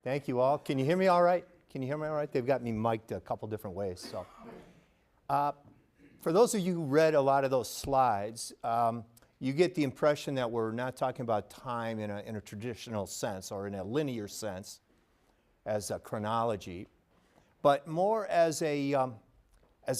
Thank you all. Can you hear me all right? Can you hear me all right? They've got me mic'd a couple different ways. So, for those of you who read a lot of those slides, you get the impression that we're not talking about time in a traditional sense or in a linear sense as a chronology, but more as a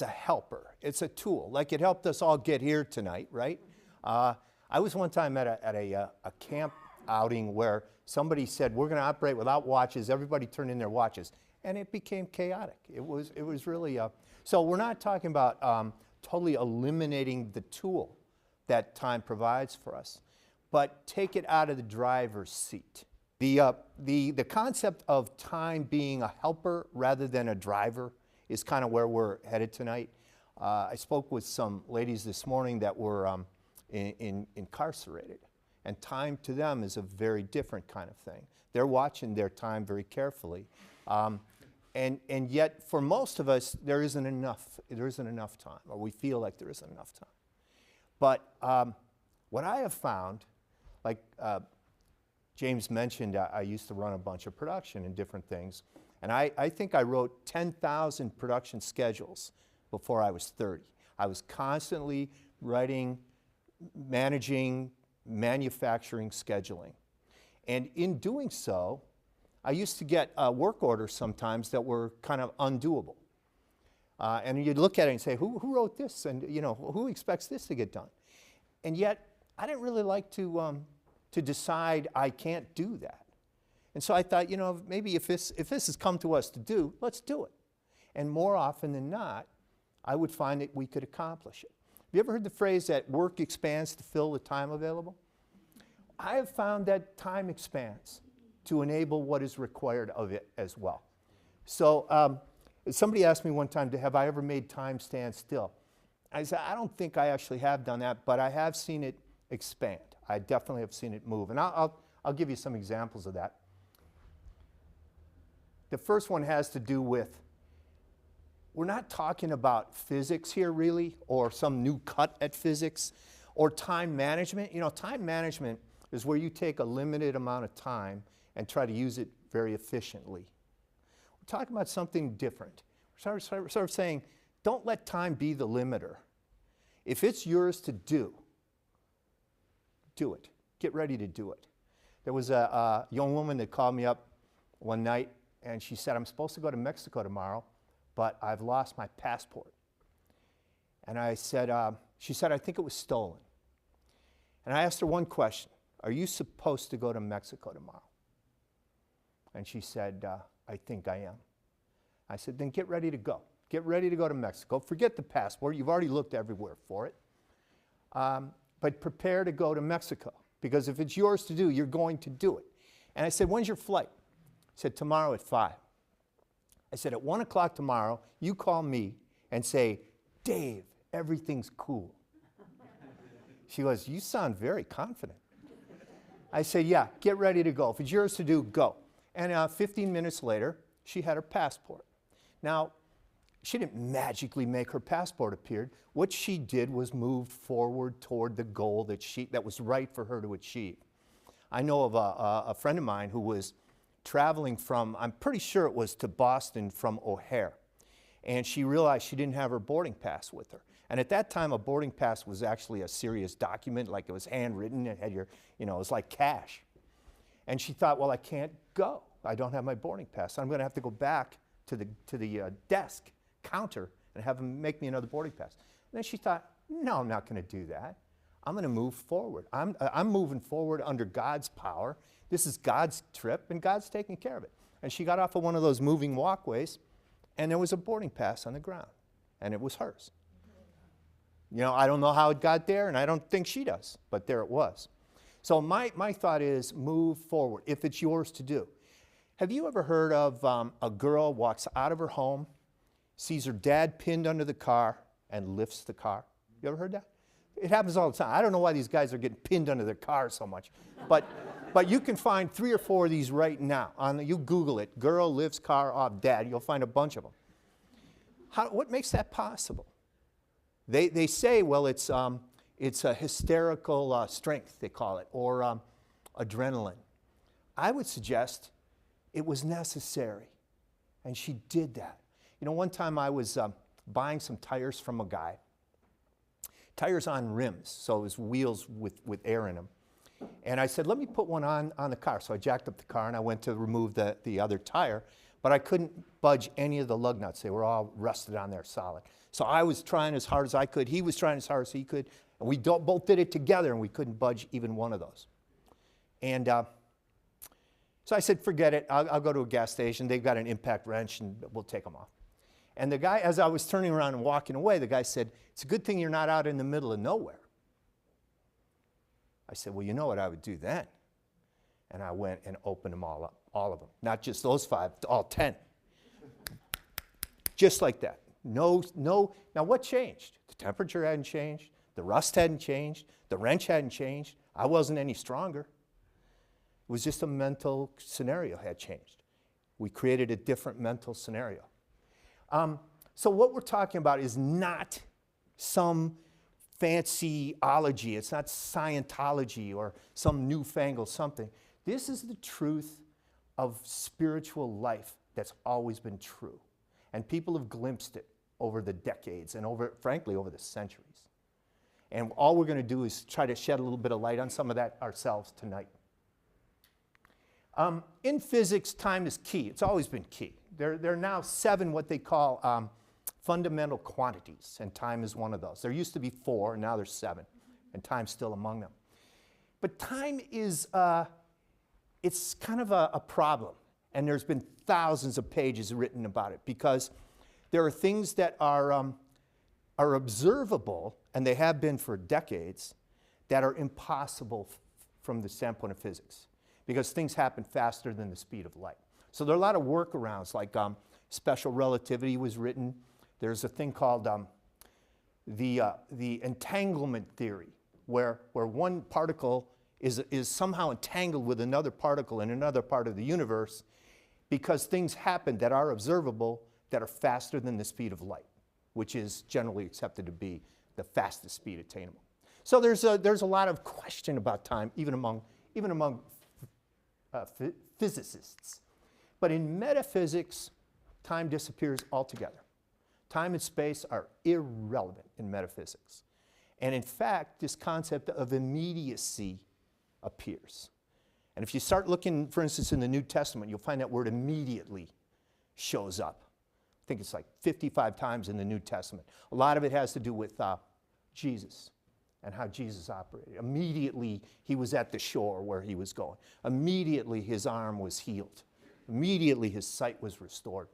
helper. It's a tool. Like it helped us all get here tonight, right? I was one time at a camp outing where somebody said, we're going to operate without watches. Everybody turned in their watches. And it became chaotic. It was really, so we're not talking about totally eliminating the tool that time provides for us, but take it out of the driver's seat. The concept of time being a helper rather than a driver is kind of where we're headed tonight. I spoke with some ladies this morning that were incarcerated. And time to them is a very different kind of thing. They're watching their time very carefully. And yet, for most of us, there isn't enough time, or we feel like there isn't enough time. But what I have found, like James mentioned, I used to run a bunch of production and different things. And I think I wrote 10,000 production schedules before I was 30. I was constantly writing, managing, manufacturing, scheduling. And in doing so, I used to get work orders sometimes that were kind of undoable. And you'd look at it and say, who wrote this? And who expects this to get done? And yet, I didn't really like to decide I can't do that. And so I thought, maybe if this has come to us to do, let's do it. And more often than not, I would find that we could accomplish it. Have you ever heard the phrase that work expands to fill the time available? I have found that time expands to enable what is required of it as well. So somebody asked me one time, have I ever made time stand still? I said, I don't think I actually have done that, but I have seen it expand. I definitely have seen it move. And I'll give you some examples of that. The first one has to do with, we're not talking about physics here really, or some new cut at physics, or time management. Time management is where you take a limited amount of time and try to use it very efficiently. We're talking about something different. We're sort of saying, don't let time be the limiter. If it's yours to do it. Get ready to do it. There was a young woman that called me up one night, and she said, I'm supposed to go to Mexico tomorrow, but I've lost my passport. And I said, she said, I think it was stolen. And I asked her one question. Are you supposed to go to Mexico tomorrow? And she said, I think I am. I said, then get ready to go. Get ready to go to Mexico. Forget the passport. You've already looked everywhere for it. But prepare to go to Mexico. Because if it's yours to do, you're going to do it. And I said, when's your flight? I said, tomorrow at 5. I said, at 1 o'clock tomorrow, you call me and say, Dave, everything's cool. She goes, you sound very confident. I said, yeah, get ready to go. If it's yours to do, go. And 15 minutes later, she had her passport. Now, she didn't magically make her passport appear. What she did was move forward toward the goal that was right for her to achieve. I know of a friend of mine who was traveling from, I'm pretty sure it was to Boston from O'Hare. And she realized she didn't have her boarding pass with her. And at that time, a boarding pass was actually a serious document, like it was handwritten, it had your, it was like cash. And she thought, well, I can't go. I don't have my boarding pass. I'm going to have to go back to the desk counter and have them make me another boarding pass. And then she thought, no, I'm not going to do that. I'm going to move forward. I'm moving forward under God's power. This is God's trip, and God's taking care of it. And she got off of one of those moving walkways, and there was a boarding pass on the ground, and it was hers. I don't know how it got there, and I don't think she does, but there it was. So my thought is move forward, if it's yours to do. Have you ever heard of a girl walks out of her home, sees her dad pinned under the car, and lifts the car? You ever heard that? It happens all the time. I don't know why these guys are getting pinned under their cars so much, but you can find 3 or 4 of these right now. You Google it, girl lifts car off dad, you'll find a bunch of them. What makes that possible? They say, well, it's a hysterical strength, they call it, or adrenaline. I would suggest It was necessary. And she did that. You know, one time I was buying some tires from a guy. Tires on rims, so it was wheels with air in them. And I said, let me put one on the car. So I jacked up the car and I went to remove the other tire, but I couldn't budge any of the lug nuts. They were all rusted on there solid. So I was trying as hard as I could. He was trying as hard as he could. And we both did it together, and we couldn't budge even one of those. And so I said, forget it. I'll go to a gas station. They've got an impact wrench, and we'll take them off. And the guy, as I was turning around and walking away, the guy said, it's a good thing you're not out in the middle of nowhere. I said, well, you know what I would do then? And I went and opened them all up, all of them. Not just those 5, all 10. Just like that. No. Now what changed? The temperature hadn't changed. The rust hadn't changed. The wrench hadn't changed. I wasn't any stronger. It was just a mental scenario had changed. We created a different mental scenario. So what we're talking about is not some fancyology. It's not Scientology or some newfangled something. This is the truth of spiritual life that's always been true. And people have glimpsed it over the decades and frankly, over the centuries. And all we're going to do is try to shed a little bit of light on some of that ourselves tonight. In physics, time is key. It's always been key. There are now 7 what they call fundamental quantities, and time is one of those. There used to be 4, and now there's 7, and time's still among them. But time is, it's kind of a problem, and there's been thousands of pages written about it, because there are things that are observable, and they have been for decades, that are impossible from the standpoint of physics, because things happen faster than the speed of light. So there are a lot of workarounds, like special relativity was written. There's a thing called the entanglement theory, where one particle is somehow entangled with another particle in another part of the universe, because things happen that are observable that are faster than the speed of light, which is generally accepted to be the fastest speed attainable. So there's a lot of question about time, even among physicists. But in metaphysics, time disappears altogether. Time and space are irrelevant in metaphysics. And in fact, this concept of immediacy appears. And if you start looking, for instance, in the New Testament, you'll find that word immediately shows up. I think it's like 55 times in the New Testament. A lot of it has to do with Jesus and how Jesus operated. Immediately, he was at the shore where he was going. Immediately, his arm was healed. Immediately, his sight was restored.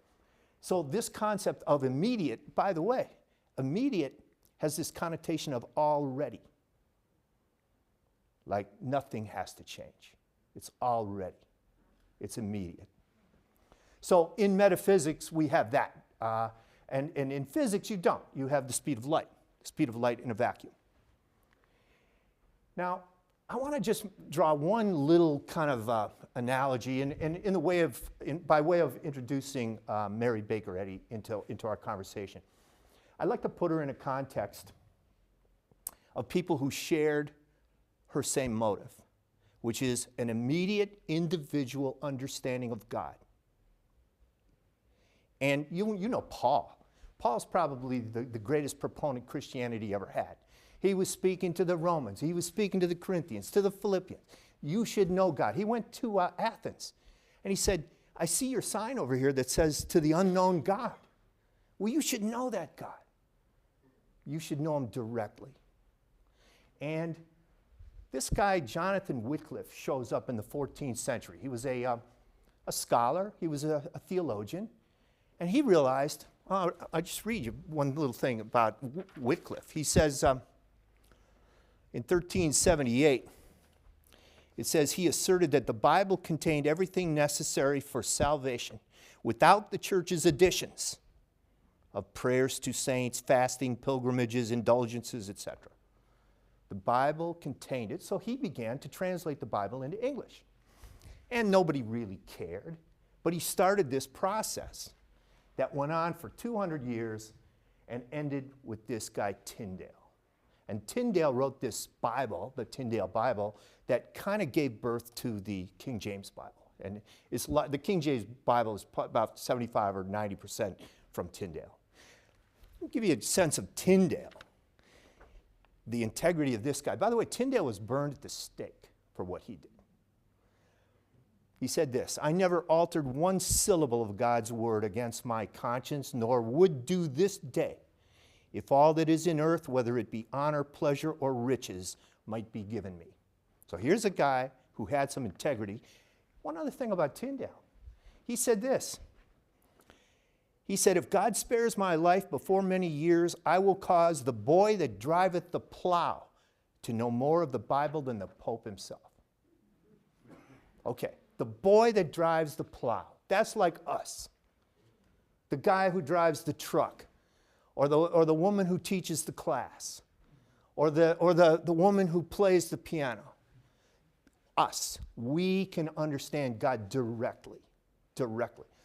So this concept of immediate, by the way, immediate has this connotation of already. Like nothing has to change. It's already. It's immediate. So in metaphysics, we have that. And in physics, you don't. You have the speed of light in a vacuum. Now, I want to just draw one little kind of analogy by way of introducing Mary Baker Eddy into our conversation. I'd like to put her in a context of people who shared her same motive, which is an immediate individual understanding of God. And you know Paul. Paul's probably the greatest proponent Christianity ever had. He was speaking to the Romans. He was speaking to the Corinthians, to the Philippians. You should know God. He went to Athens, and he said, I see your sign over here that says to the unknown God. Well, you should know that God. You should know him directly. And this guy, Jonathan Wycliffe, shows up in the 14th century. He was a scholar. He was a theologian. And he realized, I'll just read you one little thing about Wycliffe. He says, in 1378, it says, he asserted that the Bible contained everything necessary for salvation without the church's additions of prayers to saints, fasting, pilgrimages, indulgences, etc. The Bible contained it, so he began to translate the Bible into English. And nobody really cared, but he started this process that went on for 200 years and ended with this guy Tyndale. And Tyndale wrote this Bible, the Tyndale Bible, that kind of gave birth to the King James Bible. And it's the King James Bible is about 75 or 90% from Tyndale. I'll give you a sense of Tyndale, the integrity of this guy. By the way, Tyndale was burned at the stake for what he did. He said this, "I never altered one syllable of God's word against my conscience, nor would do this day, if all that is in earth, whether it be honor, pleasure, or riches, might be given me." So here's a guy who had some integrity. One other thing about Tyndale, he said this. He said, "If God spares my life before many years, I will cause the boy that driveth the plow to know more of the Bible than the Pope himself." Okay, the boy that drives the plow, that's like us. The guy who drives the truck, or the woman who teaches the class, or the woman who plays the piano. Us, we can understand God directly.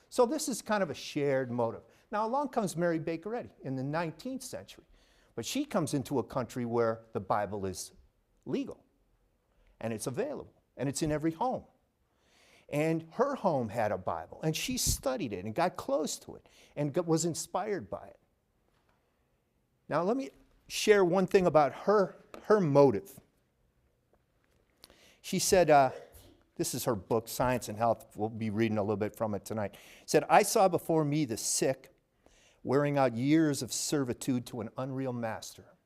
So this is kind of a shared motive. Now along comes Mary Baker Eddy in the 19th century, but she comes into a country where the Bible is legal, and it's available, and it's in every home. And her home had a Bible, and she studied it and got close to it and was inspired by it. Now let me share one thing about her motive. She said, this is her book, Science and Health. We'll be reading a little bit from it tonight. Said, "I saw before me the sick wearing out years of servitude to an unreal master.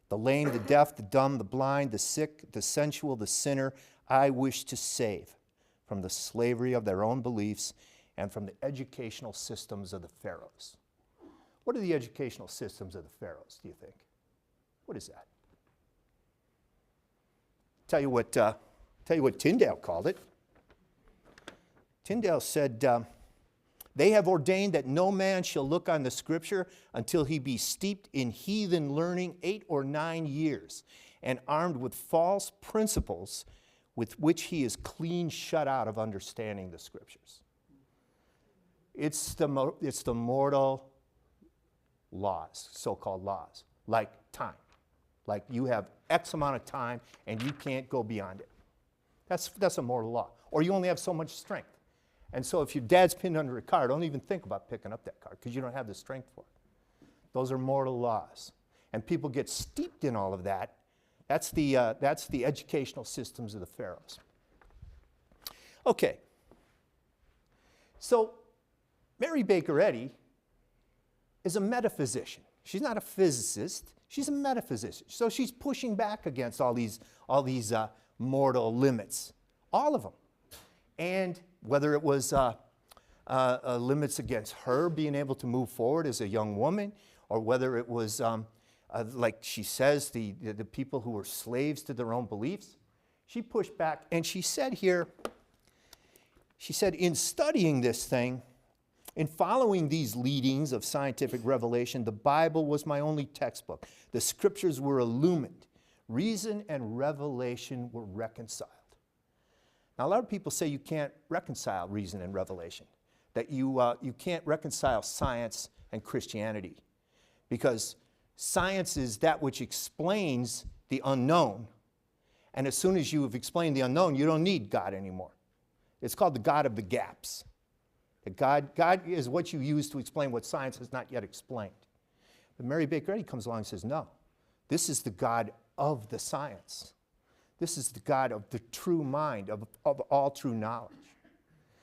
The lame, the deaf, the dumb, the blind, the sick, the sensual, the sinner, I wish to save from the slavery of their own beliefs and from the educational systems of the pharaohs." What are the educational systems of the pharaohs, do you think? What is that? Tell you what Tyndale called it. Tyndale said, "They have ordained that no man shall look on the Scripture until he be steeped in heathen learning 8 or 9 years, and armed with false principles with which he is clean shut out of understanding the Scriptures." It's the mortal laws, so-called laws, like time. Like you have X amount of time and you can't go beyond it. That's a mortal law. Or you only have so much strength. And so if your dad's pinned under a car, don't even think about picking up that car because you don't have the strength for it. Those are mortal laws. And people get steeped in all of that. That's the educational systems of the pharaohs. Okay. So Mary Baker Eddy is a metaphysician. She's not a physicist. She's a metaphysician. So she's pushing back against all these mortal limits, all of them. And whether it was limits against her being able to move forward as a young woman, or whether it was, like she says, the people who were slaves to their own beliefs, she pushed back. And she said here, in studying this thing, in following these leadings of scientific revelation, the Bible was my only textbook. The Scriptures were illumined. Reason and revelation were reconciled. Now, a lot of people say you can't reconcile reason and revelation, that you can't reconcile science and Christianity, because science is that which explains the unknown, and as soon as you have explained the unknown, you don't need God anymore. It's called the God of the gaps. God is what you use to explain what science has not yet explained. But Mary Baker Eddy comes along and says, no, this is the God of the science. This is the God of the true mind, of all true knowledge.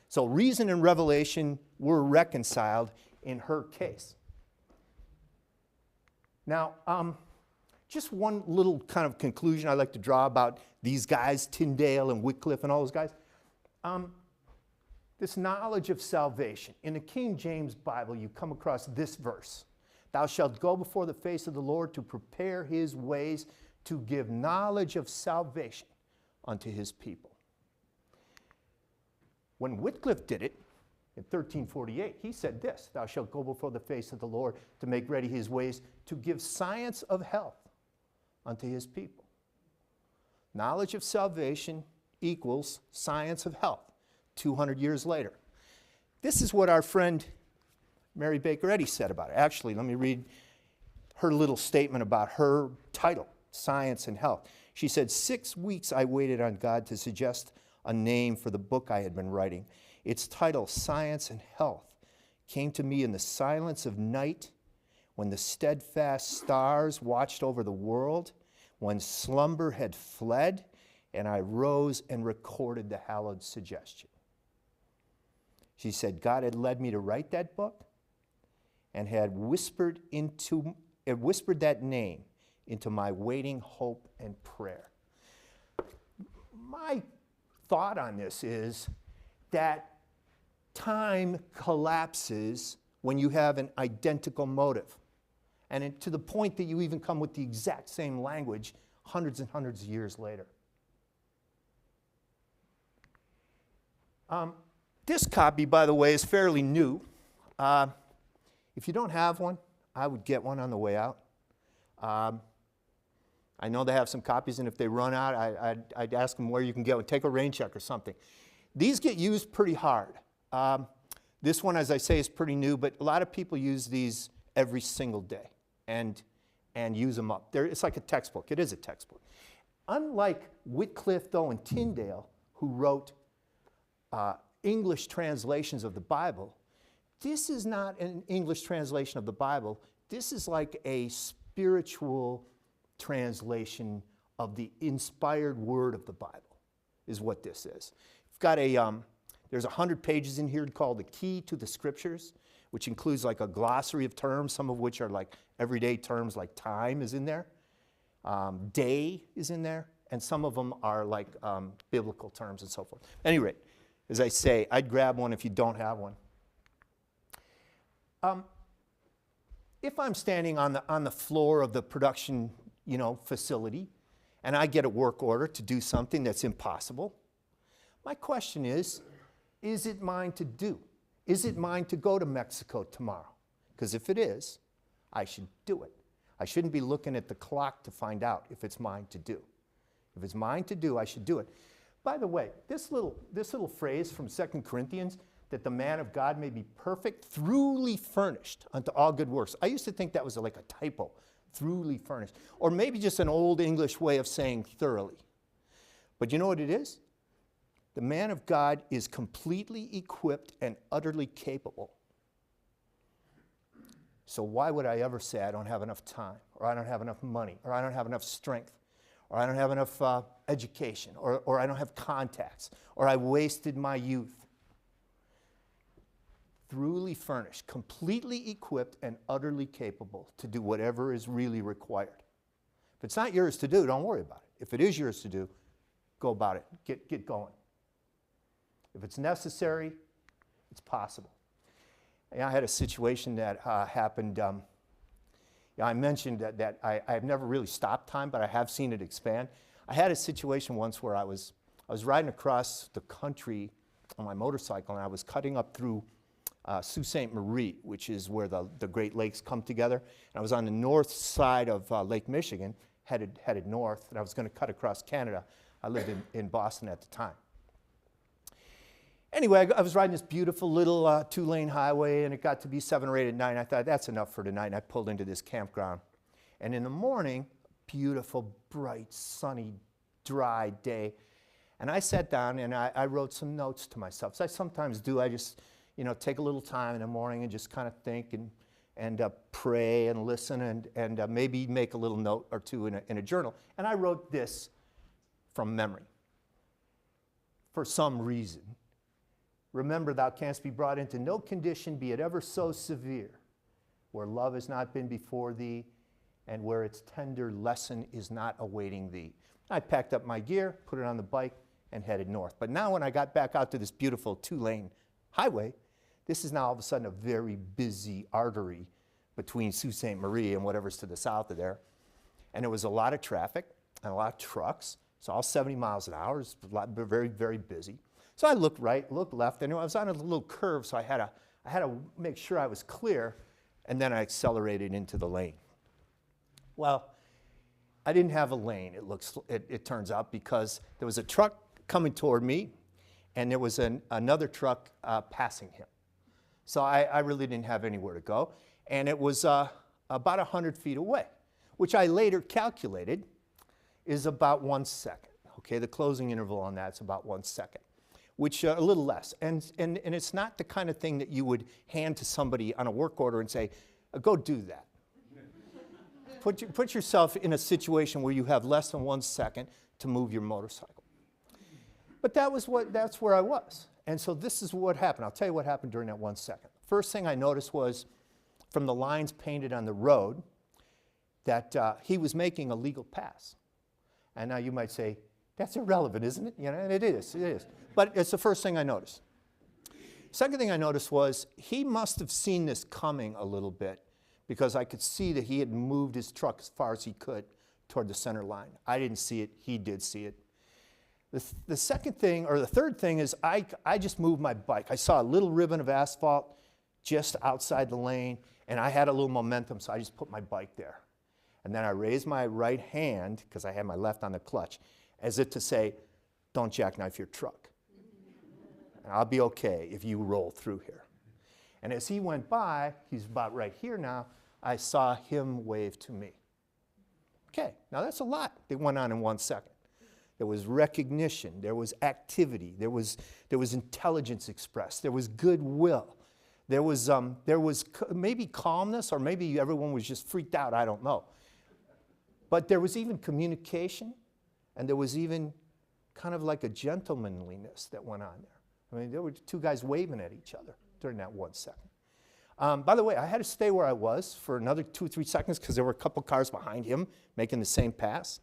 So reason and revelation were reconciled in her case. Now, just one little kind of conclusion I'd like to draw about these guys, Tyndale and Wycliffe and all those guys. This knowledge of salvation. In the King James Bible, you come across this verse. "Thou shalt go before the face of the Lord to prepare his ways, to give knowledge of salvation unto his people." When Wycliffe did it, in 1348, he said this, "Thou shalt go before the face of the Lord to make ready his ways, to give science of health unto his people." Knowledge of salvation equals science of health. 200 years later. This is what our friend Mary Baker Eddy said about it. Actually, let me read her little statement about her title, Science and Health. She said, 6 weeks I waited on God to suggest a name for the book I had been writing. Its title, Science and Health, came to me in the silence of night, when the steadfast stars watched over the world, when slumber had fled, and I rose and recorded the hallowed suggestion. She said God had led me to write that book and had whispered that name into my waiting hope and prayer. My thought on this is that time collapses when you have an identical motive, and to the point that you even come with the exact same language hundreds and hundreds of years later. This copy, by the way, is fairly new. If you don't have one, I would get one on the way out. I know they have some copies, and if they run out, I'd ask them where you can get one. Take a rain check or something. These get used pretty hard. This one, as I say, is pretty new, but a lot of people use these every single day and use them up. It's like a textbook. It is a textbook. Unlike Wycliffe, though, and Tyndale, who wrote English translations of the Bible, this is not an English translation of the Bible. This is like a spiritual translation of the inspired word of the Bible, is what this is. We've got there's 100 pages in here called The Key to the Scriptures, which includes like a glossary of terms, some of which are like everyday terms, like time is in there, day is in there, and some of them are like biblical terms and so forth. At any rate, as I say, I'd grab one if you don't have one. If I'm standing on the floor of the production, facility, and I get a work order to do something that's impossible, my question is it mine to do? Is it mine to go to Mexico tomorrow? Because if it is, I should do it. I shouldn't be looking at the clock to find out if it's mine to do. If it's mine to do, I should do it. By the way, this little phrase from 2 Corinthians, that the man of God may be perfect, throughly furnished unto all good works. I used to think that was like a typo, throughly furnished. Or maybe just an old English way of saying thoroughly. But you know what it is? The man of God is completely equipped and utterly capable. So why would I ever say I don't have enough time, or I don't have enough money, or I don't have enough strength, or I don't have enough education, or I don't have contacts, or I wasted my youth? Throughly furnished, completely equipped and utterly capable to do whatever is really required. If it's not yours to do, don't worry about it. If it is yours to do, go about it. Get going. If it's necessary, it's possible. I had a situation that happened. I mentioned that I've never really stopped time, but I have seen it expand. I had a situation once where I was riding across the country on my motorcycle, and I was cutting up through Sault Ste. Marie, which is where the Great Lakes come together. And I was on the north side of Lake Michigan, headed north, and I was going to cut across Canada. I lived in Boston at the time. Anyway, I was riding this beautiful little 2-lane highway, and it got to be 7 or 8 at night. I thought, that's enough for tonight, and I pulled into this campground. And in the morning, beautiful, bright, sunny, dry day. And I sat down, and I wrote some notes to myself. So I sometimes do. I just, take a little time in the morning and just kind of think and pray and listen and maybe make a little note or two in a journal. And I wrote this from memory. For some reason, remember, thou canst be brought into no condition, be it ever so severe, where love has not been before thee, and where its tender lesson is not awaiting thee. I packed up my gear, put it on the bike, and headed north. But now when I got back out to this beautiful 2-lane highway, this is now all of a sudden a very busy artery between Sault Ste. Marie and whatever's to the south of there. And there was a lot of traffic and a lot of trucks. It's all 70 miles an hour. It's very, very busy. So I looked right, looked left, and I was on a little curve, so I had to make sure I was clear, and then I accelerated into the lane. Well, I didn't have a lane, it turns out, because there was a truck coming toward me, and there was another truck passing him. So I really didn't have anywhere to go, and it was about 100 feet away, which I later calculated is about 1 second, Okay, the closing interval on that's about 1 second, which a little less. And it's not the kind of thing that you would hand to somebody on a work order and say, go do that. Put yourself in a situation where you have less than 1 second to move your motorcycle. But that's where I was. And so this is what happened. I'll tell you what happened during that 1 second. First thing I noticed was from the lines painted on the road that he was making a legal pass. And now you might say, that's irrelevant, isn't it? You know, and it is. But it's the first thing I noticed. Second thing I noticed was he must have seen this coming a little bit because I could see that he had moved his truck as far as he could toward the center line. I didn't see it. He did see it. The second thing, or the third thing, is I just moved my bike. I saw a little ribbon of asphalt just outside the lane, and I had a little momentum, so I just put my bike there. And then I raised my right hand, because I had my left on the clutch, as if to say, don't jackknife your truck. And I'll be okay if you roll through here. And as he went by, he's about right here now, I saw him wave to me. Okay, now that's a lot that went on in 1 second. There was recognition, there was activity, there was intelligence expressed, there was goodwill, there was maybe calmness, or maybe everyone was just freaked out, I don't know. But there was even communication, and there was even kind of like a gentlemanliness that went on there. I mean, there were two guys waving at each other during that 1 second. By the way, I had to stay where I was for another 2 or 3 seconds because there were a couple cars behind him making the same pass.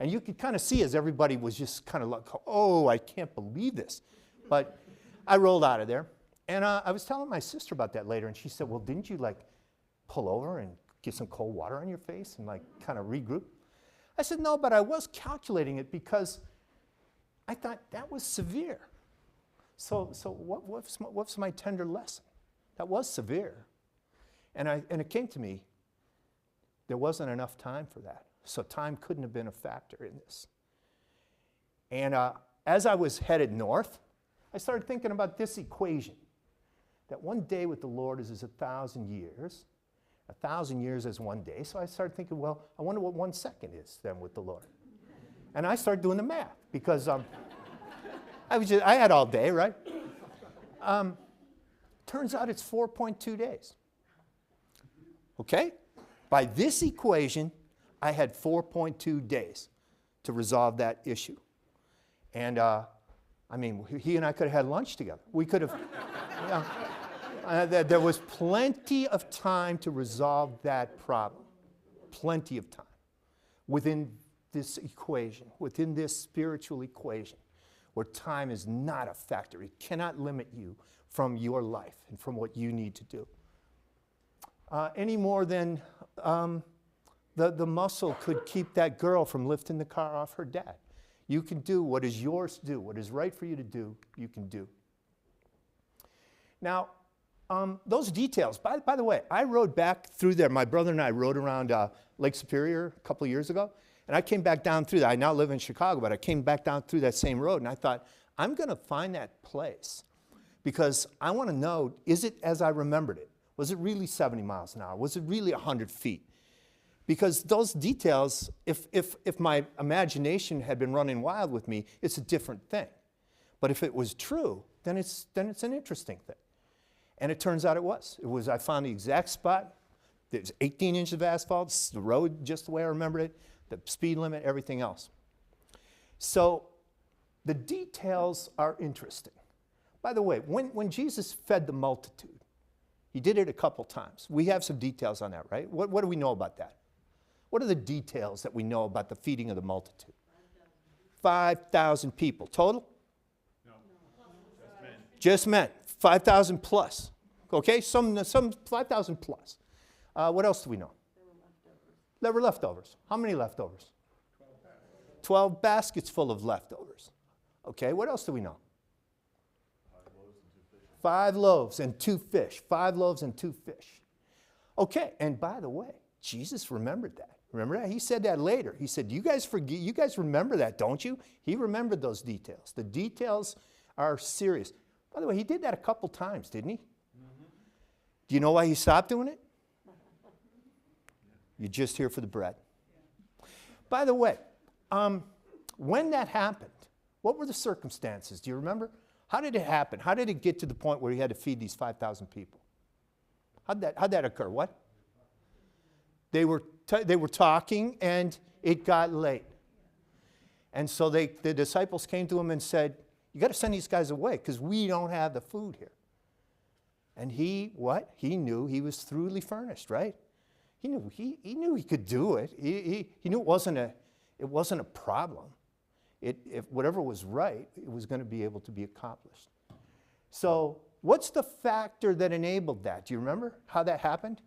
And you could kind of see as everybody was just kind of like, oh, I can't believe this. But I rolled out of there. And I was telling my sister about that later, and she said, well, didn't you like pull over and get some cold water on your face and like kind of regroup? I said, no, but I was calculating it because I thought that was severe. So what's my tender lesson? That was severe. And it came to me, there wasn't enough time for that. So time couldn't have been a factor in this. And as I was headed north, I started thinking about this equation, that one day with the Lord is 1,000 years. 1,000 years is 1 day. So I started thinking, well, I wonder what 1 second is then with the Lord. And I started doing the math because I had all day, right? Turns out it's 4.2 days. Okay? By this equation, I had 4.2 days to resolve that issue. And I mean, he and I could have had lunch together. We could have, there was plenty of time to resolve that problem. Plenty of time within this equation, within this spiritual equation, where time is not a factor. It cannot limit you from your life and from what you need to do. Any more than the muscle could keep that girl from lifting the car off her dad. You can do what is yours to do, what is right for you to do, you can do. Now, those details, by the way, I rode back through there. My brother and I rode around Lake Superior a couple of years ago, and I came back down through that. I now live in Chicago, but I came back down through that same road, and I thought, I'm going to find that place because I want to know, is it as I remembered it? Was it really 70 miles an hour? Was it really 100 feet? Because those details, if my imagination had been running wild with me, it's a different thing. But if it was true, then it's an interesting thing. And it turns out it was. I found the exact spot. There's 18 inches of asphalt, the road just the way I remembered it, the speed limit, everything else. So the details are interesting. By the way, when Jesus fed the multitude, he did it a couple times. We have some details on that, right? What do we know about that? What are the details that we know about the feeding of the multitude? 5,000 people. Total? No. Just men. 5,000 plus. Okay, some 5,000 plus. What else do we know? There were leftovers. How many leftovers? 12 baskets full of leftovers. Okay, what else do we know? 5 loaves and 2 fish. 5 loaves and 2 fish. Okay, and by the way, Jesus remembered that. Remember that? He said that later. He said, you guys remember that, don't you? He remembered those details. The details are serious. By the way, he did that a couple times, didn't he? Mm-hmm. Do you know why he stopped doing it? You're just here for the bread. By the way, When that happened, what were the circumstances? Do you remember? How did it happen? How did it get to the point where he had to feed these 5,000 people? How'd that occur? What? They were talking, and it got late. And so the disciples came to him and said, you got to send these guys away because we don't have the food here. And he knew he was thoroughly furnished, right? He knew he could do it. He knew it wasn't a problem. If whatever was right, it was going to be able to be accomplished. So what's the factor that enabled that? Do you remember how that happened?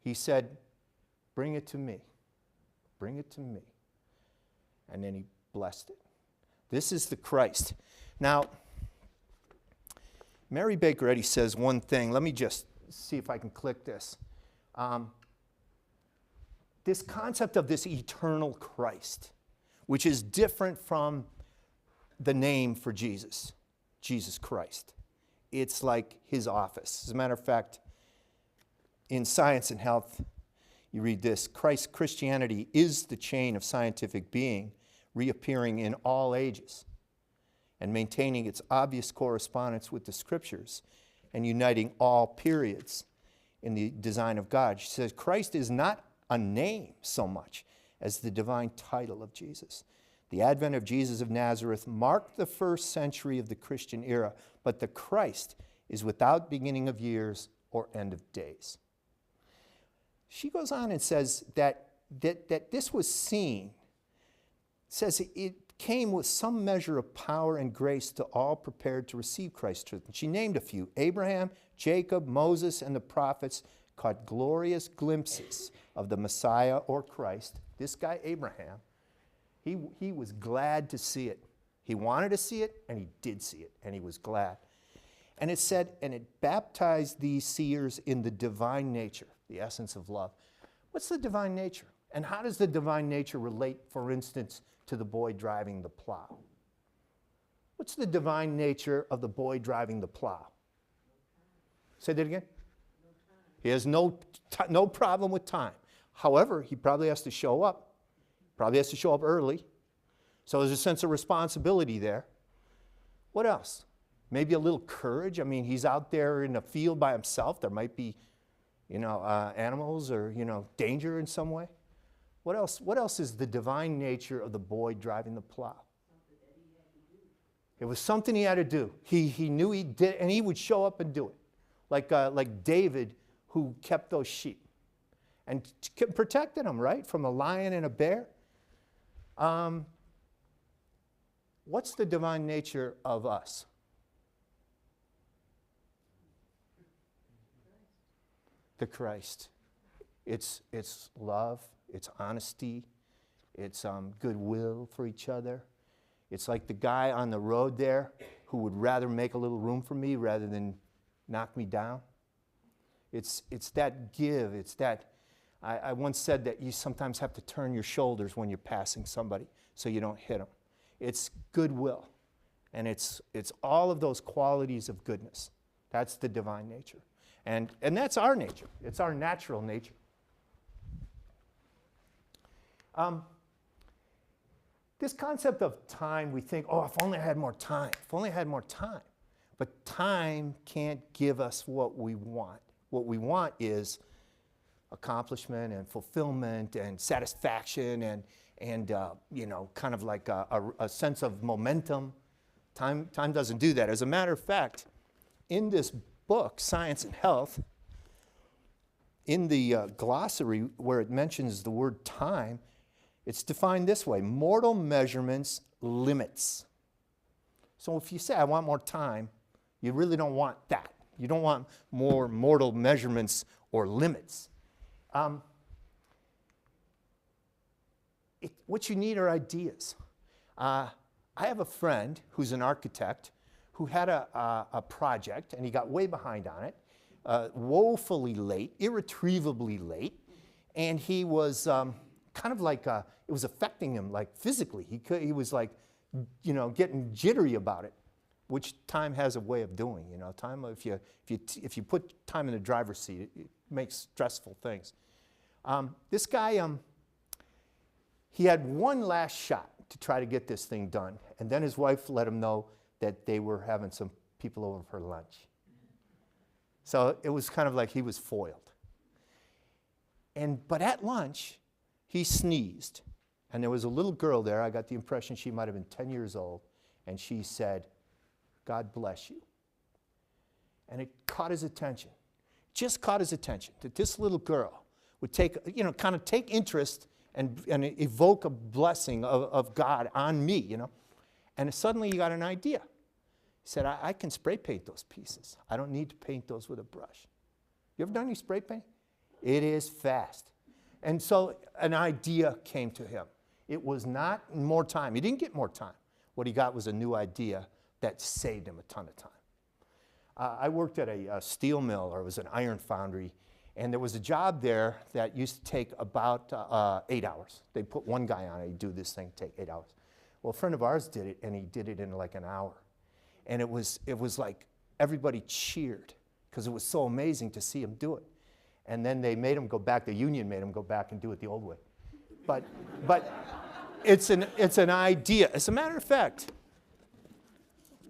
He said, bring it to me. Bring it to me. And then he blessed it. This is the Christ. Now, Mary Baker Eddy says one thing. Let me just see if I can click this. This concept of this eternal Christ, which is different from the name for Jesus, Jesus Christ. It's like his office. As a matter of fact, in Science and Health, you read this: Christianity is the chain of scientific being, reappearing in all ages and maintaining its obvious correspondence with the scriptures and uniting all periods in the design of God. She says Christ is not a name so much as the divine title of Jesus. The advent of Jesus of Nazareth marked the first century of the Christian era, but the Christ is without beginning of years or end of days. She goes on and says that this was seen, says it came with some measure of power and grace to all prepared to receive Christ's truth. And she named a few. Abraham, Jacob, Moses, and the prophets caught glorious glimpses of the Messiah or Christ. This guy, Abraham, he was glad to see it. He wanted to see it, and he did see it, and he was glad. And it said, and it baptized these seers in the divine nature, the essence of love. What's the divine nature? And how does the divine nature relate, for instance, to the boy driving the plow? What's the divine nature of the boy driving the plow? Say that again? He has no problem with time. However, he probably has to show up. Probably has to show up early. So there's a sense of responsibility there. What else? Maybe a little courage. I mean, he's out there in a field by himself. There might be, animals or, danger in some way. What else? What else is the divine nature of the boy driving the plow? It was something he had to do. He knew he did, and he would show up and do it. Like David, who kept those sheep and protected them, right, from a lion and a bear. What's the divine nature of us? The Christ. It's love, it's honesty, it's goodwill for each other. It's like the guy on the road there who would rather make a little room for me rather than knock me down. It's that give. It's that. I once said that you sometimes have to turn your shoulders when you're passing somebody so you don't hit them. It's goodwill, and it's all of those qualities of goodness. That's the divine nature. And that's our nature. It's our natural nature. This concept of time, we think, oh, if only I had more time. If only I had more time. But time can't give us what we want. What we want is accomplishment and fulfillment and satisfaction and kind of like a sense of momentum. Time doesn't do that. As a matter of fact, in this book, Science and Health, in the glossary where it mentions the word time, it's defined this way: mortal measurements, limits. So if you say, I want more time, you really don't want that. You don't want more mortal measurements or limits. What you need are ideas. I have a friend who's an architect who had a project, and he got way behind on it, woefully late, irretrievably late, and he was kind of like, it was affecting him like physically. He was like, getting jittery about it, which time has a way of doing. Time, if you put time in the driver's seat, it makes stressful things. This guy, he had one last shot to try to get this thing done. And then his wife let him know that they were having some people over for lunch. So it was kind of like he was foiled. But at lunch, he sneezed. And there was a little girl there. I got the impression she might have been 10 years old. And she said, "God bless you." And it caught his attention. Just caught his attention that this little girl would take, kind of take interest and evoke a blessing of God on me, And suddenly he got an idea. He said, I can spray paint those pieces. I don't need to paint those with a brush. You ever done any spray paint? It is fast. And so an idea came to him. It was not more time. He didn't get more time. What he got was a new idea that saved him a ton of time. I worked at a steel mill, or it was an iron foundry, and there was a job there that used to take about 8 hours. They put one guy on it, he'd do this thing, take 8 hours. Well, a friend of ours did it, and he did it in like an hour. And it was like everybody cheered, because it was so amazing to see him do it. And then they made him go back, the union made him go back and do it the old way. But it's an idea. As a matter of fact,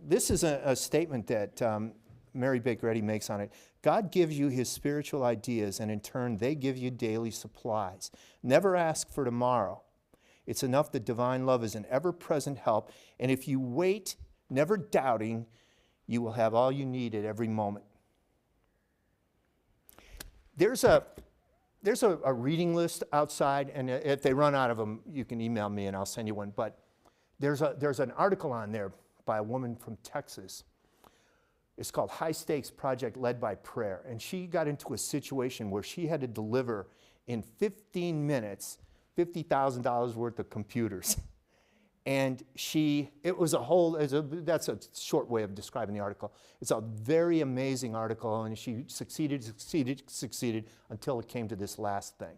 this is a statement that Mary Baker Eddy makes on it. God gives you his spiritual ideas, and in turn, they give you daily supplies. Never ask for tomorrow. It's enough that divine love is an ever-present help, and if you wait, never doubting, you will have all you need at every moment. There's a reading list outside, and if they run out of them, you can email me and I'll send you one. But there's an article on there by a woman from Texas. It's called High Stakes Project Led by Prayer. And she got into a situation where she had to deliver in 15 minutes $50,000 worth of computers. And that's a short way of describing the article. It's a very amazing article, and she succeeded until it came to this last thing.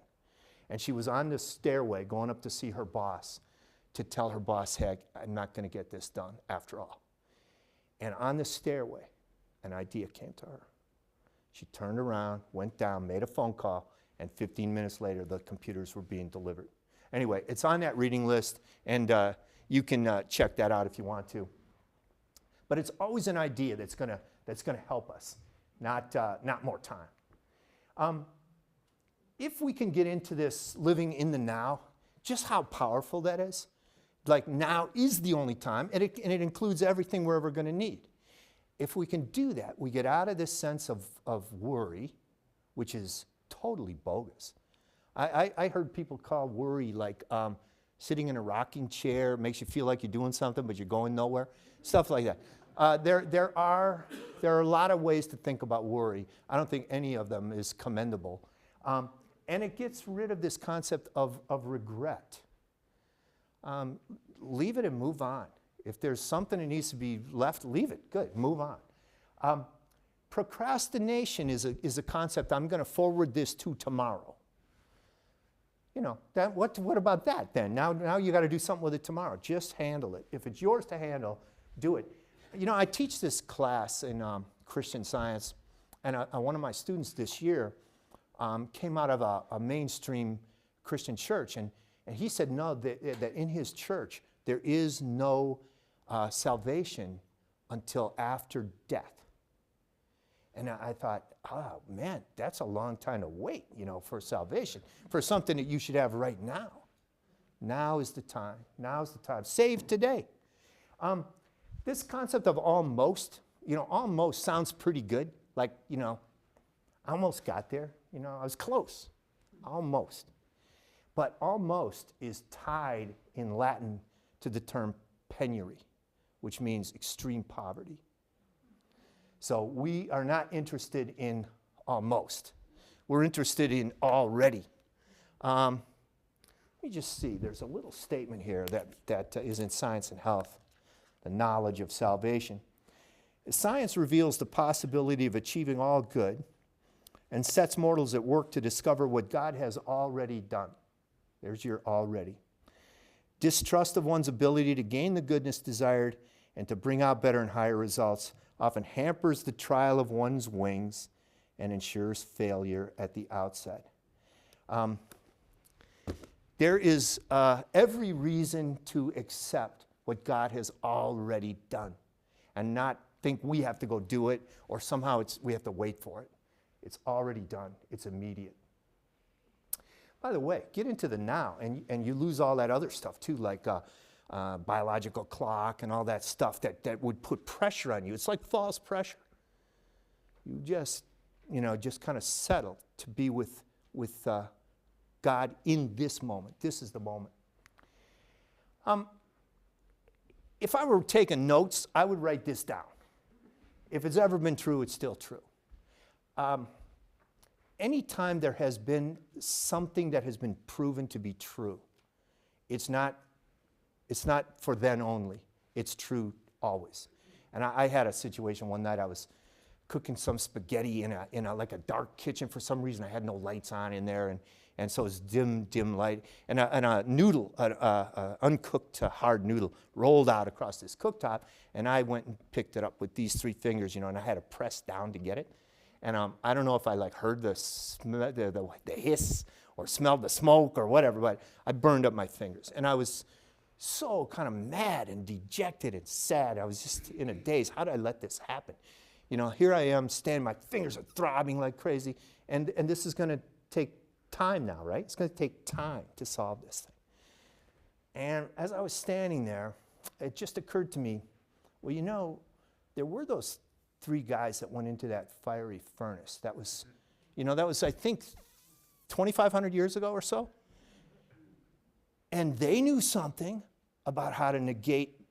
And she was on the stairway going up to see her boss to tell her boss, "Hey, I'm not going to get this done after all." And on the stairway, an idea came to her. She turned around, went down, made a phone call, and 15 minutes later, the computers were being delivered. Anyway, it's on that reading list, and you can check that out if you want to. But it's always an idea that's going to help us, not more time. If we can get into this living in the now, just how powerful that is. Like, now is the only time, and it includes everything we're ever going to need. If we can do that, we get out of this sense of worry, which is totally bogus. I heard people call worry like sitting in a rocking chair, makes you feel like you're doing something, but you're going nowhere, stuff like that. There are a lot of ways to think about worry. I don't think any of them is commendable. And it gets rid of this concept of regret. Leave it and move on. If there's something that needs to be left, leave it. Good, move on. Procrastination is a concept I'm going to forward this to tomorrow. What about that then? Now you got to do something with it tomorrow. Just handle it. If it's yours to handle, do it. I teach this class in Christian Science, and one of my students this year came out of a mainstream Christian church, and he said no, that in his church there is no salvation until after death. And I thought, oh man, that's a long time to wait, for salvation, for something that you should have right now. Now is the time. Now's the time. Save today. This concept of almost, almost sounds pretty good. Like, I almost got there. I was close. Almost. But almost is tied in Latin to the term penury, which means extreme poverty. So we are not interested in almost. We're interested in already. Let me just see. There's a little statement here that is in Science and Health, the knowledge of salvation. Science reveals the possibility of achieving all good and sets mortals at work to discover what God has already done. There's your already. Distrust of one's ability to gain the goodness desired and to bring out better and higher results often hampers the trial of one's wings and ensures failure at the outset. There is every reason to accept what God has already done and not think we have to go do it or somehow we have to wait for it. It's already done. It's immediate. By the way, get into the now, and you lose all that other stuff too, like biological clock and all that stuff that would put pressure on you. It's like false pressure. You just kind of settle to be with God in this moment. This is the moment. If I were taking notes, I would write this down. If it's ever been true, it's still true. Anytime there has been something that has been proven to be true, it's not for then only. It's true always. And I had a situation one night. I was cooking some spaghetti in a like a dark kitchen for some reason. I had no lights on in there, and so it was dim light. And a noodle, uncooked hard noodle, rolled out across this cooktop, and I went and picked it up with these 3 fingers, and I had to press down to get it. And I don't know if I heard the hiss or smelled the smoke or whatever, but I burned up my fingers. And I was so kind of mad and dejected and sad. I was just in a daze. How did I let this happen? Here I am standing, my fingers are throbbing like crazy, and this is going to take time now, right? It's going to take time to solve this thing. And as I was standing there, it just occurred to me, well, there were those 3 guys that went into that fiery furnace. That was, I think, 2,500 years ago or so. And they knew something about how to negate,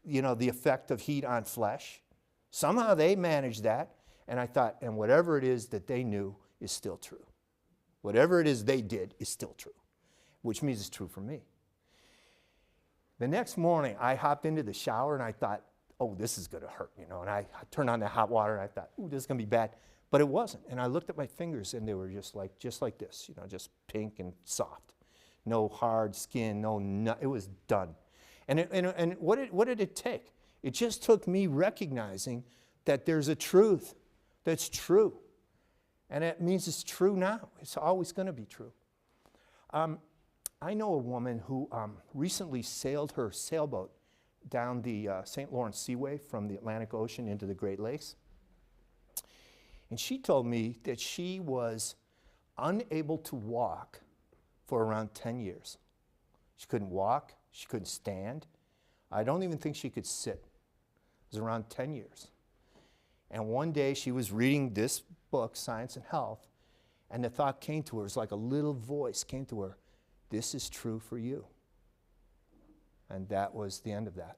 the effect of heat on flesh. Somehow they managed that. And I thought, and whatever it is that they knew is still true. Whatever it is they did is still true, which means it's true for me. The next morning, I hopped into the shower and I thought, oh, this is going to hurt, and I turned on the hot water and I thought, ooh, this is going to be bad. But it wasn't. And I looked at my fingers and they were just like this, just pink and soft. No hard skin, it was done. And what did it take? It just took me recognizing that there's a truth that's true. And it means it's true now. It's always going to be true. I know a woman who recently sailed her sailboat down the St. Lawrence Seaway from the Atlantic Ocean into the Great Lakes. And she told me that she was unable to walk for around 10 years. She couldn't walk. She couldn't stand. I don't even think she could sit. It was around 10 years. And one day she was reading this book, Science and Health, and the thought came to her, it was like a little voice came to her, this is true for you. And that was the end of that.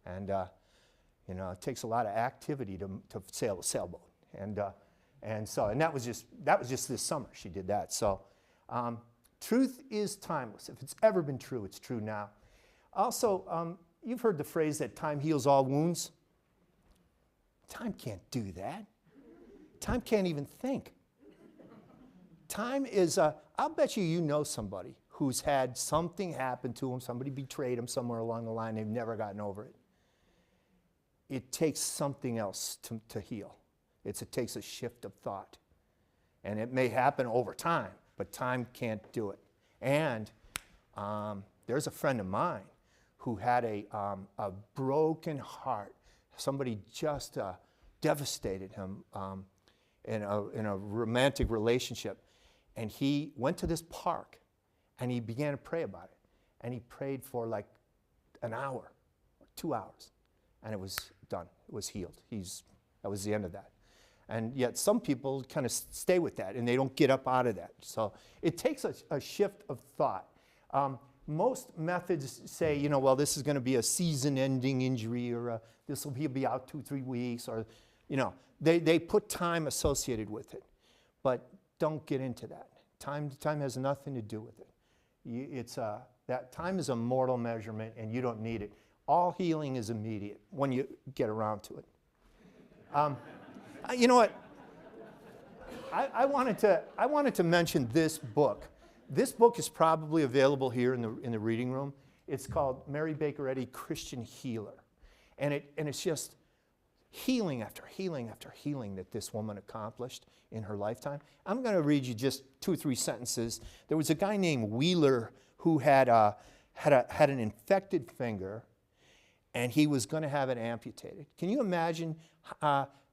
And, it takes a lot of activity to sail a sailboat. And that was just this summer she did that. So truth is timeless. If it's ever been true, it's true now. Also, you've heard the phrase that time heals all wounds. Time can't do that. Time can't even think. Time is, I'll bet you know somebody who's had something happen to them, somebody betrayed them somewhere along the line, they've never gotten over it. It takes something else to heal. It takes a shift of thought. And it may happen over time, but time can't do it. And there's a friend of mine who had a broken heart. Somebody just devastated him in a romantic relationship. And he went to this park and he began to pray about it. And he prayed for like an hour, 2 hours. And it was done. It was healed. That was the end of that. And yet some people kind of stay with that and they don't get up out of that. So it takes a shift of thought. Most methods say, well, this is going to be a season-ending injury, or this will be out 2-3 weeks, or, they put time associated with it. But don't get into that. Time has nothing to do with it. That time is a mortal measurement, and you don't need it. All healing is immediate when you get around to it. You know what? I wanted to mention this book. This book is probably available here in the reading room. It's called Mary Baker Eddy, Christian Healer. And it's just healing after healing after healing that this woman accomplished in her lifetime. I'm going to read you just 2 or 3 sentences. There was a guy named Wheeler who had an infected finger, and he was going to have it amputated. Can you imagine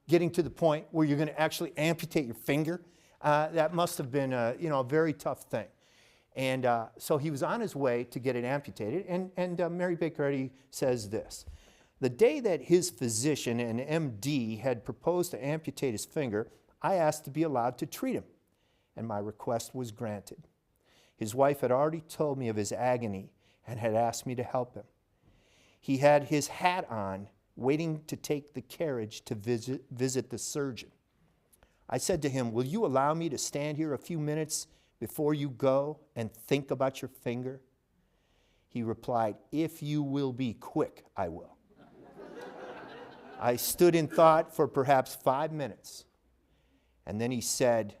getting to the point where you're going to actually amputate your finger? That must have been a very tough thing. And so he was on his way to get it amputated, and Mary Baker Eddy says this: "The day that his physician, an MD, had proposed to amputate his finger, I asked to be allowed to treat him, and my request was granted. His wife had already told me of his agony and had asked me to help him. He had his hat on, waiting to take the carriage to visit the surgeon. I said to him, 'Will you allow me to stand here a few minutes before you go and think about your finger?' He replied, 'If you will be quick, I will.' I stood in thought for perhaps 5 minutes, and then he said,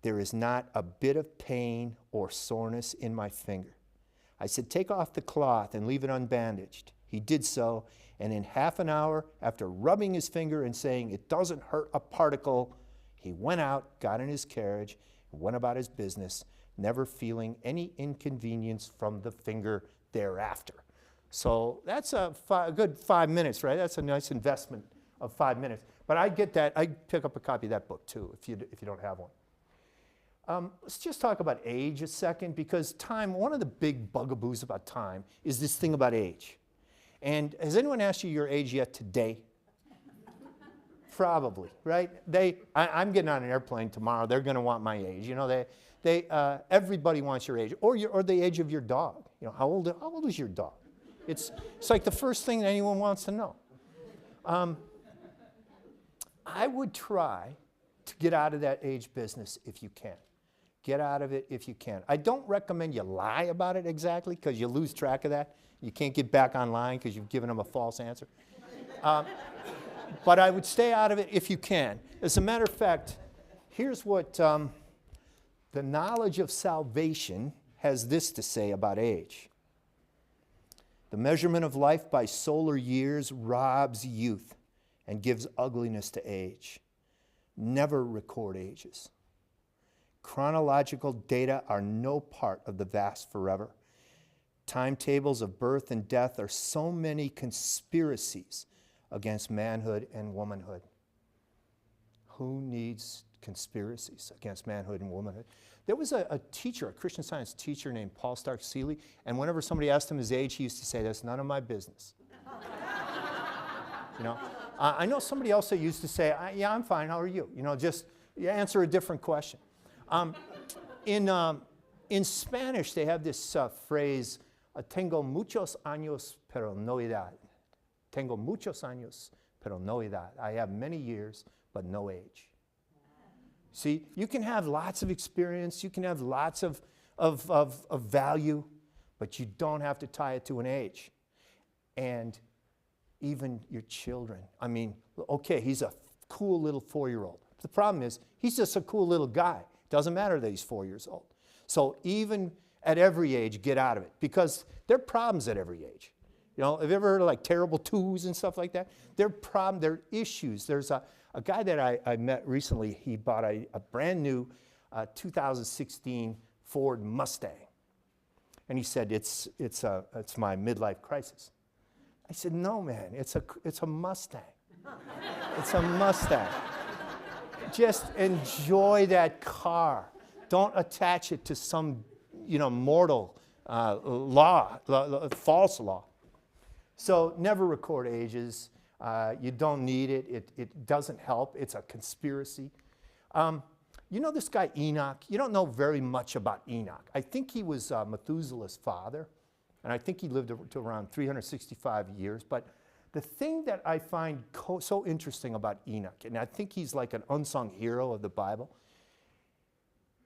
'There is not a bit of pain or soreness in my finger.' I said, 'Take off the cloth and leave it unbandaged.' He did so, and in half an hour, after rubbing his finger and saying, 'It doesn't hurt a particle,' he went out, got in his carriage, and went about his business, never feeling any inconvenience from the finger thereafter." So that's a good 5 minutes, right? That's a nice investment of 5 minutes. But I get that. I'd pick up a copy of that book too if you don't have one. Let's just talk about age a second, because time, one of the big bugaboos about time is this thing about age. And has anyone asked you your age yet today? Probably, right? I'm getting on an airplane tomorrow. They're going to want my age. You know, everybody wants your age, or the age of your dog. You know, how old is your dog? It's like the first thing that anyone wants to know. I would try to get out of that age business if you can. Get out of it if you can. I don't recommend you lie about it exactly, because you lose track of that. You can't get back online because you've given them a false answer. But I would stay out of it if you can. As a matter of fact, here's what the knowledge of salvation has this to say about age. The measurement of life by solar years robs youth and gives ugliness to age. Never record ages. Chronological data are no part of the vast forever. Timetables of birth and death are so many conspiracies against manhood and womanhood. Who needs conspiracies against manhood and womanhood? There was a teacher, a Christian Science teacher named Paul Stark Seeley, and whenever somebody asked him his age, he used to say, "That's none of my business." You know, I know somebody else that used to say, "Yeah, I'm fine. How are you?" You know, just answer a different question. In Spanish, they have this phrase, "Tengo muchos años, pero no edad." Tengo muchos años, pero no edad. I have many years, but no age. See, you can have lots of experience, you can have lots of value, but you don't have to tie it to an age. And even your children. I mean, okay, he's a cool little 4-year-old. The problem is, he's just a cool little guy. Doesn't matter that he's 4 years old. So even at every age, get out of it, because there are problems at every age. You know, have you ever heard of like terrible twos and stuff like that? There are issues. There's a guy that I met recently. He bought a brand new 2016 Ford Mustang. And he said, it's my midlife crisis. I said, no, man, it's a Mustang. It's a Mustang. Just enjoy that car. Don't attach it to some, mortal false law. So never record ages. You don't need it. It doesn't help. It's a conspiracy. You know this guy Enoch? You don't know very much about Enoch. I think he was Methuselah's father, and I think he lived to around 365 years. But the thing that I find so interesting about Enoch, and I think he's like an unsung hero of the Bible,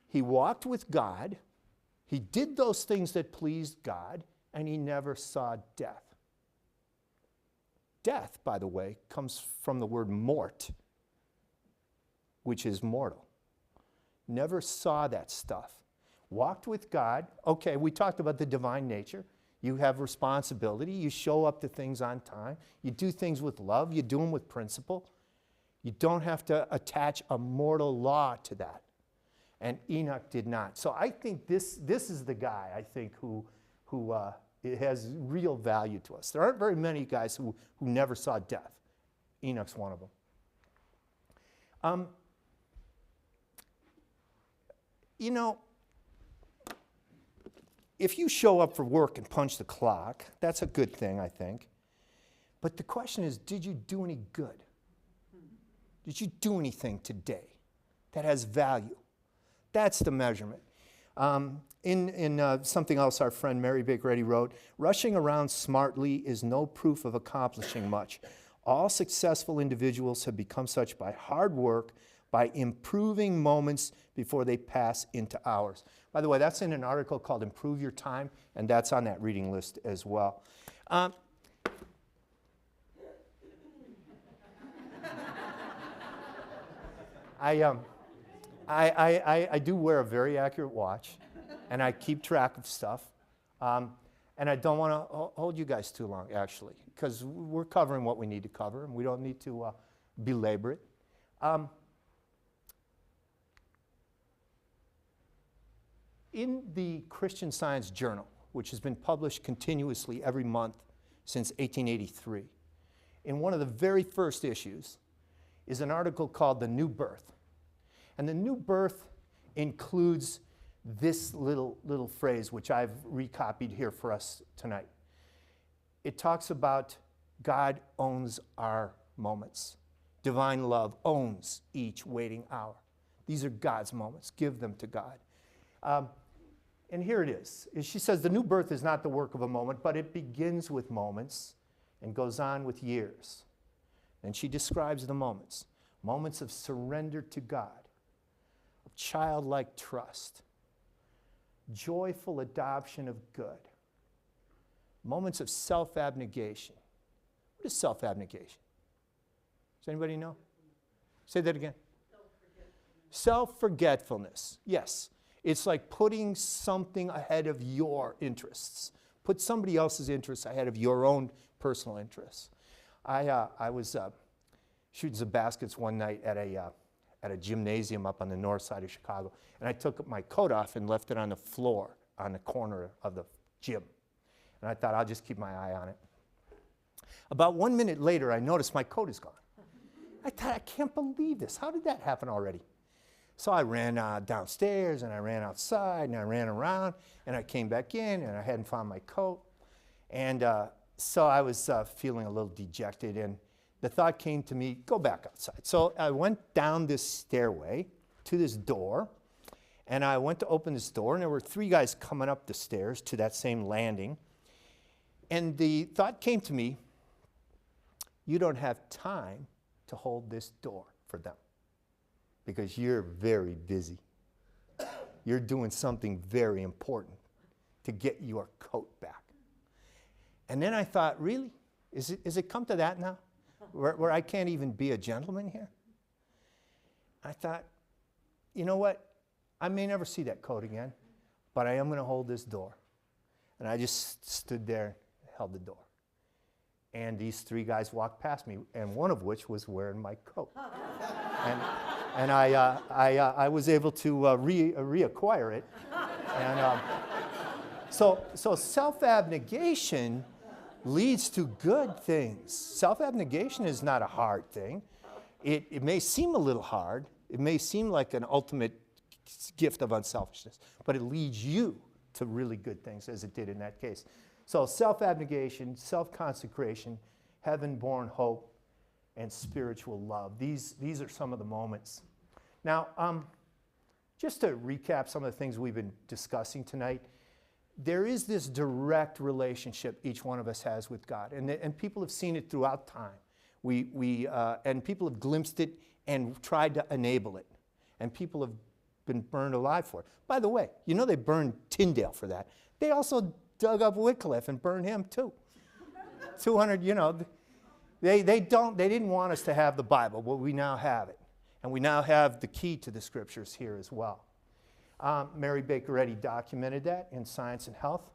he walked with God, he did those things that pleased God, and he never saw death. Death, by the way, comes from the word mort, which is mortal. Never saw that stuff. Walked with God. Okay, we talked about the divine nature. You have responsibility. You show up to things on time. You do things with love. You do them with principle. You don't have to attach a mortal law to that. and Enoch did not. So I think this is the guy, I think, who it has real value to us. There aren't very many guys who never saw death. Enoch's one of them. You know, if you show up for work and punch the clock, that's a good thing, I think. But the question is, did you do any good? Did you do anything today that has value? That's the measurement. In something else our friend Mary Baker Eddy wrote, rushing around smartly is no proof of accomplishing much. All successful individuals have become such by hard work, by improving moments before they pass into hours. By the way, that's in an article called Improve Your Time, and that's on that reading list as well. I do wear a very accurate watch, and I keep track of stuff. And I don't want to hold you guys too long, actually, because we're covering what we need to cover, and we don't need to belabor it. In the Christian Science Journal, which has been published continuously every month since 1883, in one of the very first issues is an article called The New Birth. And the new birth includes this little phrase, which I've recopied here for us tonight. It talks about God owns our moments. Divine love owns each waiting hour. These are God's moments. Give them to God. And here it is. She says, the new birth is not the work of a moment, but it begins with moments and goes on with years. And she describes the moments. Moments of surrender to God, of childlike trust, joyful adoption of good, moments of self-abnegation. What is self-abnegation? Does anybody know? Say that again. Self-forgetfulness. Yes. It's like putting something ahead of your interests. Put somebody else's interests ahead of your own personal interests. I was shooting some baskets one night at a gymnasium up on the north side of Chicago, and I took my coat off and left it on the floor on the corner of the gym. And I thought, I'll just keep my eye on it. About 1 minute later, I noticed my coat is gone. I thought, I can't believe this. How did that happen already? So I ran downstairs, and I ran outside, and I ran around, and I came back in, and I hadn't found my coat. And so I was feeling a little dejected, and the thought came to me, go back outside. So I went down this stairway to this door, and I went to open this door, and there were 3 guys coming up the stairs to that same landing. And the thought came to me, you don't have time to hold this door for them because you're very busy. You're doing something very important to get your coat back. And then I thought, really? Is it come to that now? Where I can't even be a gentleman here? I thought, you know what? I may never see that coat again, but I am going to hold this door. And I just stood there and held the door. And these 3 guys walked past me, and one of which was wearing my coat. And I was able to reacquire it. And so self-abnegation leads to good things. Self-abnegation is not a hard thing. It may seem a little hard. It may seem like an ultimate gift of unselfishness, but it leads you to really good things, as it did in that case. So self-abnegation, self-consecration, heaven-born hope, and spiritual love. These are some of the moments. Now, just to recap some of the things we've been discussing tonight, there is this direct relationship each one of us has with God, and people have seen it throughout time. And people have glimpsed it and tried to enable it, and people have been burned alive for it. By the way, you know they burned Tyndale for that. They also dug up Wycliffe and burned him too. 200, you know, they didn't want us to have the Bible, but we now have it, and we now have the key to the Scriptures here as well. Mary Baker Eddy documented that in Science and Health.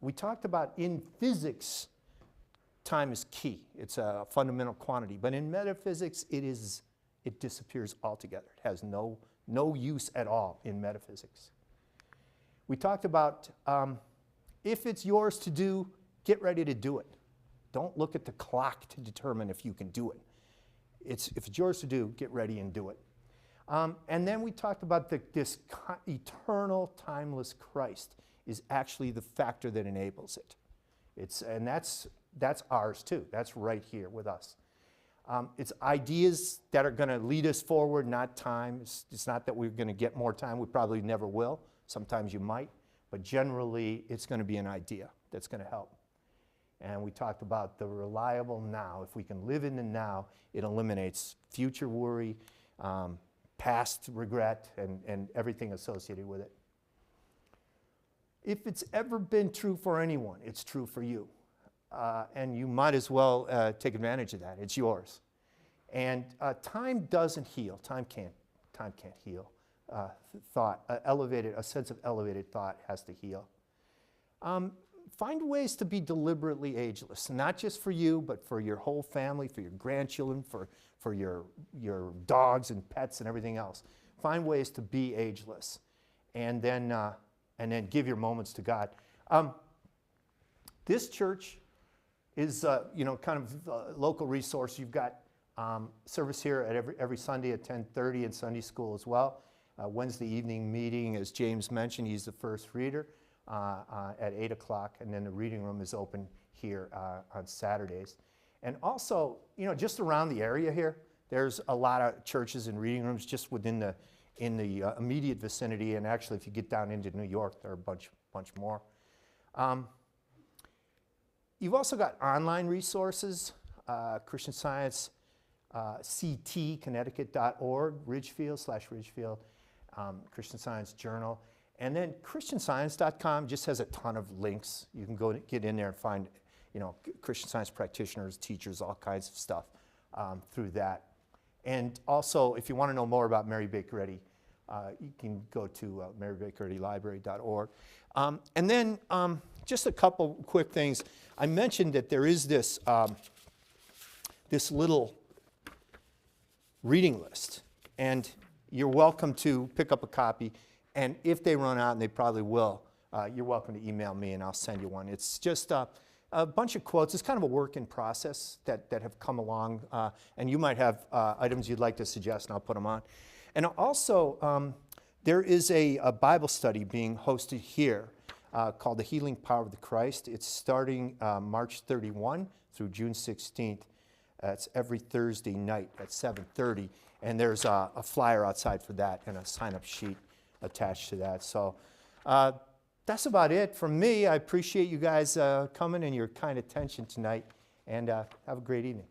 We talked about in physics, time is key. It's a fundamental quantity. But in metaphysics, it disappears altogether. It has no no use at all in metaphysics. We talked about if it's yours to do, get ready to do it. Don't look at the clock to determine if you can do it. If it's yours to do, get ready and do it. And then we talked about this eternal, timeless Christ is actually the factor that enables it. And that's ours too. That's right here with us. It's ideas that are going to lead us forward, not time. It's not that we're going to get more time. We probably never will. Sometimes you might. But generally, it's going to be an idea that's going to help. And we talked about the reliable now. If we can live in the now, it eliminates future worry, past regret, and everything associated with it. If it's ever been true for anyone, it's true for you. And you might as well take advantage of that. It's yours. And time doesn't heal. Time can't heal. A sense of elevated thought has to heal. Find ways to be deliberately ageless, not just for you, but for your whole family, for your grandchildren, for your dogs and pets and everything else. Find ways to be ageless, and then give your moments to God. This church is kind of a local resource. You've got service here at every Sunday at 10:30 and Sunday school as well. Wednesday evening meeting, as James mentioned, he's the first reader at 8 o'clock, and then the reading room is open here on Saturdays. And also, just around the area here, there's a lot of churches and reading rooms just in the immediate vicinity, and actually if you get down into New York, there are a bunch more. You've also got online resources, Christian Science, ctconnecticut.org, Ridgefield, Christian Science Journal. And then ChristianScience.com just has a ton of links. You can go get in there and find, Christian Science practitioners, teachers, all kinds of stuff through that. And also, if you want to know more about Mary Baker Eddy, you can go to marybakereddylibrary.org. And then just a couple quick things. I mentioned that there is this little reading list, and you're welcome to pick up a copy. And if they run out, and they probably will, you're welcome to email me and I'll send you one. It's just a bunch of quotes. It's kind of a work in process that have come along, and you might have items you'd like to suggest, and I'll put them on. And also, there is a Bible study being hosted here called The Healing Power of the Christ. It's starting March 31 through June 16th. It's every Thursday night at 7:30, and there's a flyer outside for that and a sign-up sheet attached to that. So that's about it from me. I appreciate you guys coming and your kind attention tonight, and have a great evening.